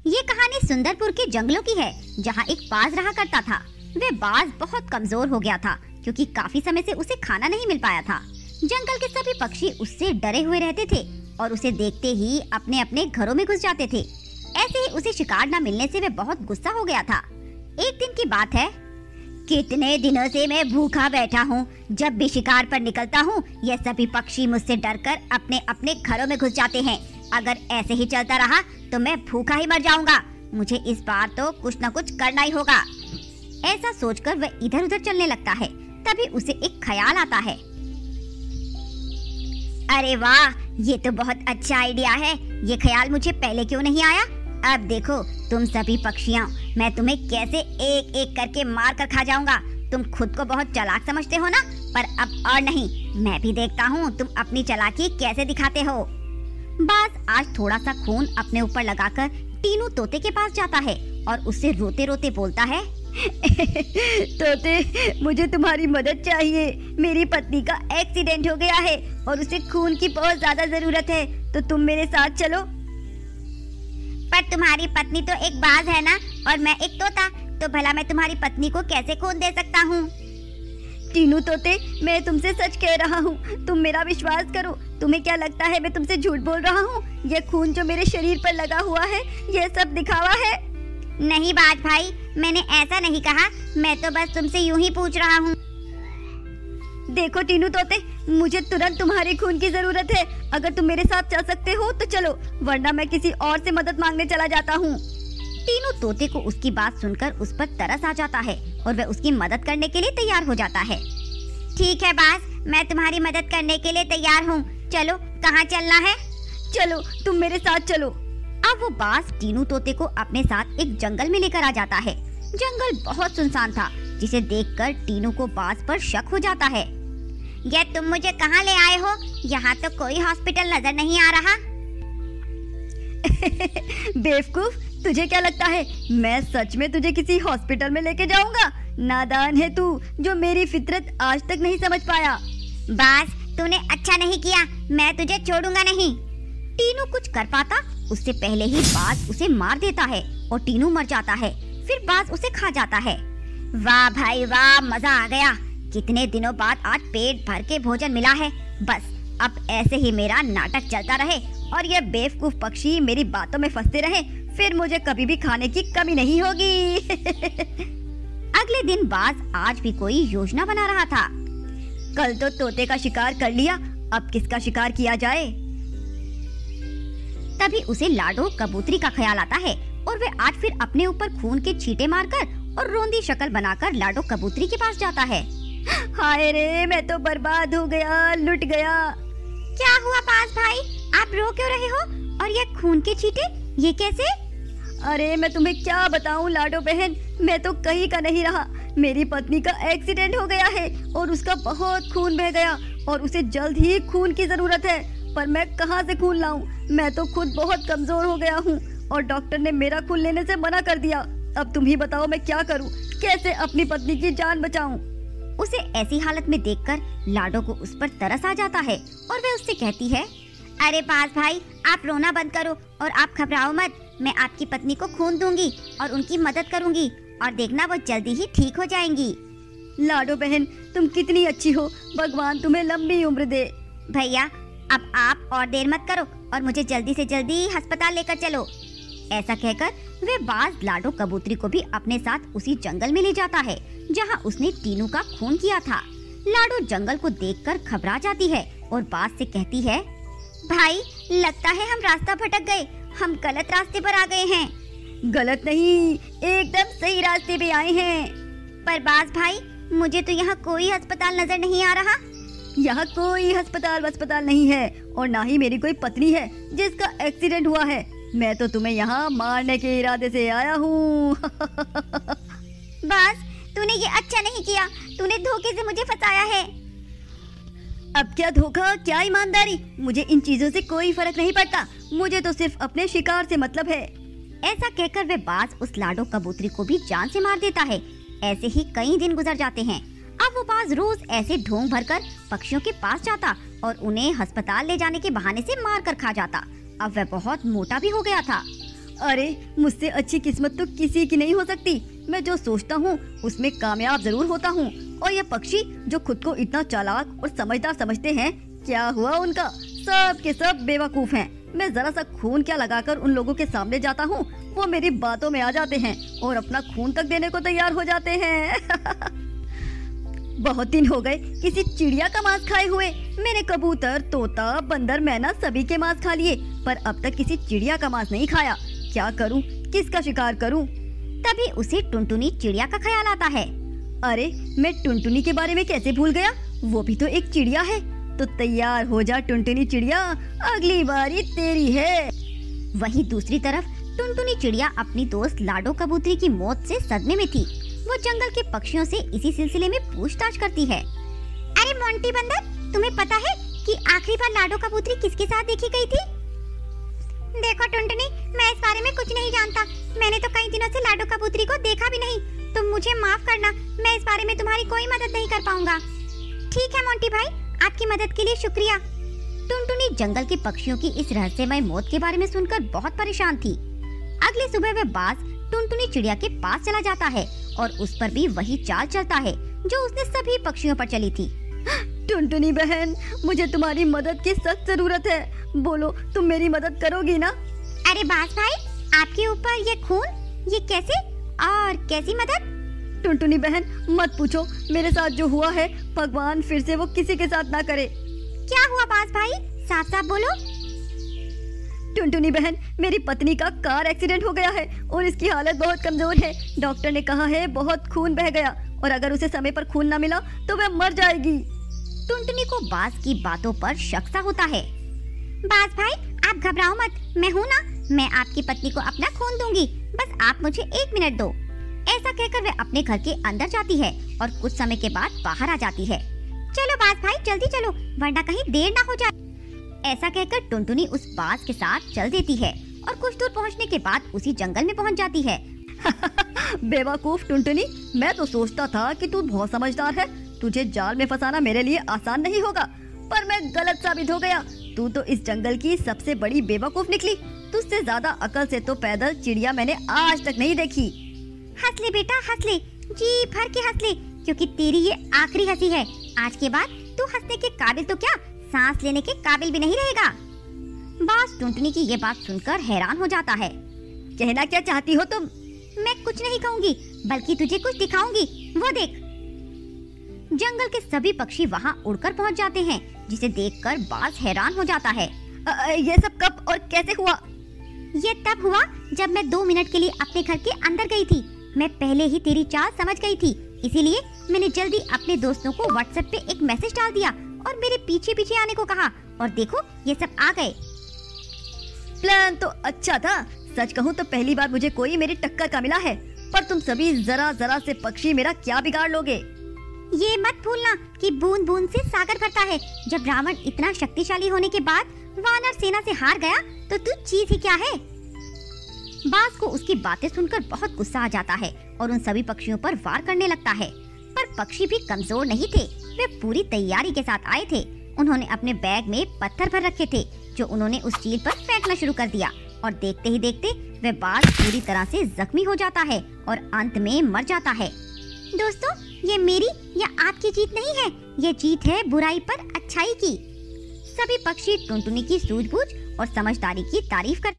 ये कहानी सुंदरपुर के जंगलों की है, जहाँ एक बाज रहा करता था। वह बाज बहुत कमजोर हो गया था क्योंकि काफी समय से उसे खाना नहीं मिल पाया था। जंगल के सभी पक्षी उससे डरे हुए रहते थे और उसे देखते ही अपने अपने घरों में घुस जाते थे। ऐसे ही उसे शिकार न मिलने से वह बहुत गुस्सा हो गया था। एक दिन की बात है, कितने दिनों से मैं भूखा बैठा हूँ। जब भी शिकार पर निकलता हूँ, ये सभी पक्षी मुझसे डरकर अपने अपने घरों में घुस जाते हैं। अगर ऐसे ही चलता रहा तो मैं भूखा ही मर जाऊंगा। मुझे इस बार तो कुछ न कुछ करना ही होगा। ऐसा सोचकर वह इधर उधर चलने लगता है। तभी उसे एक ख्याल आता है। अरे वाह, ये तो बहुत अच्छा आइडिया है। ये ख्याल मुझे पहले क्यों नहीं आया? अब देखो तुम सभी पक्षियाँ, मैं तुम्हें कैसे एक एक करके मार कर खा जाऊंगा। तुम खुद को बहुत चालाक समझते हो ना, पर अब और नहीं। मैं भी देखता हूँ तुम अपनी चालाकी कैसे दिखाते हो। बाज आज थोड़ा सा खून अपने ऊपर लगाकर टीनू तोते के पास जाता है और उससे रोते रोते बोलता है, तोते, मुझे तुम्हारी मदद चाहिए। मेरी पत्नी का एक्सीडेंट हो गया है और उसे खून की बहुत ज्यादा जरूरत है, तो तुम मेरे साथ चलो। पर तुम्हारी पत्नी तो एक बाज है ना, और मैं एक तोता, तो भला मैं तुम्हारी पत्नी को कैसे खून दे सकता हूँ? टीनू तोते, मैं तुमसे सच कह रहा हूँ, तुम मेरा विश्वास करो। तुम्हें क्या लगता है मैं तुमसे झूठ बोल रहा हूँ? ये खून जो मेरे शरीर पर लगा हुआ है, ये सब दिखावा है। नहीं बाज भाई, मैंने ऐसा नहीं कहा। मैं तो बस तुमसे यूं ही पूछ रहा हूँ। देखो टीनू तोते, मुझे तुरंत तुम्हारे खून की जरूरत है। अगर तुम मेरे साथ चल सकते हो तो चलो, वरना मैं किसी और से मदद मांगने चला जाता हूँ। टीनू तोते को उसकी बात सुनकर उस पर तरस आ जाता है और वह उसकी मदद करने के लिए तैयार हो जाता है। ठीक है बाज, मैं तुम्हारी मदद करने के लिए तैयार हूँ। चलो, कहाँ चलना है? चलो, तुम मेरे साथ चलो। अब वो बाज टीनू तोते को अपने साथ एक जंगल में लेकर आ जाता है। जंगल बहुत सुनसान था, जिसे देखकर टीनू को बाज पर शक हो जाता है। ये तुम मुझे कहाँ ले आए हो? यहाँ तो कोई हॉस्पिटल नजर नहीं आ रहा। बेवकूफ, तुझे क्या लगता है मैं सच में तुझे किसी हॉस्पिटल में लेके जाऊंगा? नादान है तू, जो मेरी फितरत आज तक नहीं समझ पाया। बाज, तूने अच्छा नहीं किया, मैं तुझे छोड़ूंगा नहीं। टीनू कुछ कर पाता उससे पहले ही बाज उसे मार देता है और टीनू मर जाता है। फिर बाज उसे खा जाता है। वाह भाई वाह, मजा आ गया। कितने दिनों बाद आज पेट भर के भोजन मिला है। बस अब ऐसे ही मेरा नाटक चलता रहे और ये बेवकूफ पक्षी मेरी बातों में फंसते रहे, फिर मुझे कभी भी खाने की कमी नहीं होगी। अगले दिन बाज आज भी कोई योजना बना रहा था। कल तो तोते का शिकार कर लिया, अब किसका शिकार किया जाए? तभी उसे लाडो कबूतरी का ख्याल आता है और वह आज फिर अपने ऊपर खून के छींटे मारकर और रोंदी शक्ल बनाकर लाडो कबूतरी के पास जाता है। हाय रे, मैं तो बर्बाद हो गया, लुट गया। क्या हुआ बाज भाई, आप रो क्यों रहे हो? और ये खून के छींटे, ये कैसे? अरे मैं तुम्हें क्या बताऊं लाडो बहन, मैं तो कहीं का नहीं रहा। मेरी पत्नी का एक्सीडेंट हो गया है और उसका बहुत खून बह गया और उसे जल्द ही खून की जरूरत है, पर मैं कहां से खून लाऊं? मैं तो खुद बहुत कमजोर हो गया हूं और डॉक्टर ने मेरा खून लेने से मना कर दिया। अब तुम ही बताओ मैं क्या करूं, कैसे अपनी पत्नी की जान बचाऊं? उसे ऐसी हालत में देखकर लाडो को उस पर तरस आ जाता है और वह उससे कहती है, अरे बाज भाई, आप रोना बंद करो और आप घबराओ मत। मैं आपकी पत्नी को खून दूंगी और उनकी मदद करूंगी और देखना वो जल्दी ही ठीक हो जाएंगी। लाडो बहन, तुम कितनी अच्छी हो, भगवान तुम्हें लंबी उम्र दे। भैया, अब आप और देर मत करो और मुझे जल्दी से जल्दी अस्पताल लेकर चलो। ऐसा कहकर वे बाज लाडो कबूतरी को भी अपने साथ उसी जंगल में ले जाता है जहां उसने टीनू का खून किया था। लाडो जंगल को देखकर घबरा जाती है और बाज से कहती है, भाई लगता है हम रास्ता भटक गए, हम गलत रास्ते पर आ गए हैं। गलत नहीं, एकदम सही रास्ते पे आए हैं। पर बाज भाई, मुझे तो यहाँ कोई अस्पताल नजर नहीं आ रहा। यहाँ कोई अस्पताल नहीं है और ना ही मेरी कोई पत्नी है जिसका एक्सीडेंट हुआ है। मैं तो तुम्हें यहाँ मारने के इरादे से आया हूँ। बाज, तूने ये अच्छा नहीं किया, तूने धोखे से मुझे फंसाया है। अब क्या धोखा, क्या ईमानदारी, मुझे इन चीजों से कोई फर्क नहीं पड़ता। मुझे तो सिर्फ अपने शिकार से मतलब है। ऐसा कहकर वे बाज उस लाडो कबूतरी को भी जान से मार देता है। ऐसे ही कई दिन गुजर जाते हैं। अब वो बाज रोज ऐसे ढोंग भरकर पक्षियों के पास जाता और उन्हें अस्पताल ले जाने के बहाने से मार कर खा जाता। अब वह बहुत मोटा भी हो गया था अरे मुझसे अच्छी किस्मत तो किसी की नहीं हो सकती। मैं जो सोचता हूँ उसमें कामयाब जरूर होता हूँ। और ये पक्षी जो खुद को इतना चालाक और समझदार समझते हैं, क्या हुआ उनका? सब के सब बेवकूफ हैं। मैं जरा सा खून क्या लगाकर उन लोगों के सामने जाता हूँ, वो मेरी बातों में आ जाते हैं और अपना खून तक देने को तैयार हो जाते हैं। बहुत दिन हो गए किसी चिड़िया का मांस खाए हुए। मैंने कबूतर, तोता, बंदर, मैना सभी के मांस खा लिए, पर अब तक किसी चिड़िया का मांस नहीं खाया। क्या करूं, किसका शिकार करूं? तभी उसे टुनटुनी चिड़िया का ख्याल आता है। अरे मैं टुनटुनी के बारे में कैसे भूल गया, वो भी तो एक चिड़िया है। तो तैयार हो जा टुनटुनी चिड़िया, अगली बारी तेरी है। वहीं दूसरी तरफ टुनटुनी चिड़िया अपनी दोस्त लाडो कबूतरी की मौत से सदमे में थी। वो जंगल के पक्षियों से इसी सिलसिले में पूछताछ करती है। अरे मोंटी बंदर, तुम्हें पता है कि आखिरी बार लाडो कबूतरी किसके साथ देखी गई थी? देखो टुनटुनी, मैं इस बारे में कुछ नहीं जानता। मैंने तो कई दिनों से लाडो कबूतरी को देखा भी नहीं। तुम मुझे माफ करना, मैं इस बारे में तुम्हारी कोई मदद नहीं कर पाऊंगा। ठीक है मोंटी भाई, आपकी मदद के लिए शुक्रिया। टुनटुनी जंगल के पक्षियों की इस रहस्यमय मौत के बारे में सुनकर बहुत परेशान थी। अगली सुबह वह बाज टुनटुनी चिड़िया के पास चला जाता है और उस पर भी वही चाल चलता है जो उसने सभी पक्षियों पर चली थी। टुनटुनी बहन, मुझे तुम्हारी मदद की सख्त जरूरत है। बोलो, तुम मेरी मदद करोगी ना? अरे बाज भाई, आपके ऊपर ये खून, ये कैसे और कैसी मदद? टुनटुनी बहन मत पूछो, मेरे साथ जो हुआ है भगवान फिर से वो किसी के साथ ना करे। क्या हुआ बाज भाई, साफ साफ बोलो। टुनटुनी बहन, मेरी पत्नी का कार एक्सीडेंट हो गया है और इसकी हालत बहुत कमजोर है। डॉक्टर ने कहा है बहुत खून बह गया और अगर उसे समय पर खून ना मिला तो वह मर जाएगी। टुनटुनी को बाज की बातों पर शक सा होता है। बाज भाई आप घबराओ मत, मैं हूँ ना, मैं आपकी पत्नी को अपना खून दूंगी, बस आप मुझे 1 मिनट दो। ऐसा कहकर वह अपने घर के अंदर जाती है और कुछ समय के बाद बाहर आ जाती है। चलो बाज भाई जल्दी चलो, वरना कहीं देर ना हो जाए। ऐसा कहकर टुनटुनी उस बाज के साथ चल देती है और कुछ दूर पहुंचने के बाद उसी जंगल में पहुंच जाती है। बेवकूफ टुनटुनी, मैं तो सोचता था कि तू बहुत समझदार है, तुझे जाल में फंसाना मेरे लिए आसान नहीं होगा, पर मैं गलत साबित हो गया। तू तो इस जंगल की सबसे बड़ी बेवकूफ निकली। तुझसे ज्यादा अकल से तो पैदल चिड़िया मैंने आज तक नहीं देखी। हंस ले बेटा हंस ले, जी भर के हंस ले, क्योंकि तेरी ये आखिरी हंसी है। आज के बाद तू हंसने के काबिल तो क्या, सांस लेने के काबिल भी नहीं रहेगा। बाज टुनटुनी की ये बात सुनकर हैरान हो जाता है। कहना क्या चाहती हो तुम? मैं कुछ नहीं कहूँगी, बल्कि तुझे कुछ दिखाऊंगी, वो देख। जंगल के सभी पक्षी वहाँ उड़कर पहुँच जाते हैं, जिसे देखकर बाज हैरान हो जाता है। ये सब कब और कैसे हुआ? ये तब हुआ जब मैं 2 मिनट के लिए अपने घर के अंदर गई थी। मैं पहले ही तेरी चाल समझ गई थी, इसीलिए मैंने जल्दी अपने दोस्तों को व्हाट्सएप पे एक मैसेज डाल दिया और मेरे पीछे पीछे आने को कहा, और देखो ये सब आ गए। प्लान तो अच्छा था, सच कहूँ तो पहली बार मुझे कोई मेरी टक्कर का मिला है, पर तुम सभी जरा जरा से पक्षी मेरा क्या बिगाड़ लोगे। ये मत भूलना कि बूंद बूंद से सागर भरता है। जब रावण इतना शक्तिशाली होने के बाद वानर सेना से हार गया तो तू चीज ही क्या है। बाज को उसकी बातें सुनकर बहुत गुस्सा आ जाता है और उन सभी पक्षियों पर वार करने लगता है, पर पक्षी भी कमजोर नहीं थे। वे पूरी तैयारी के साथ आए थे। उन्होंने अपने बैग में पत्थर भर रखे थे जो उन्होंने उस चील पर फेंकना शुरू कर दिया, और देखते ही देखते वह बाज पूरी तरह से जख्मी हो जाता है और अंत में मर जाता है। दोस्तों, ये मेरी या आपकी जीत नहीं है, ये जीत है बुराई पर अच्छाई की। सभी पक्षी टुनटुनी की सूझबूझ और समझदारी की तारीफ करते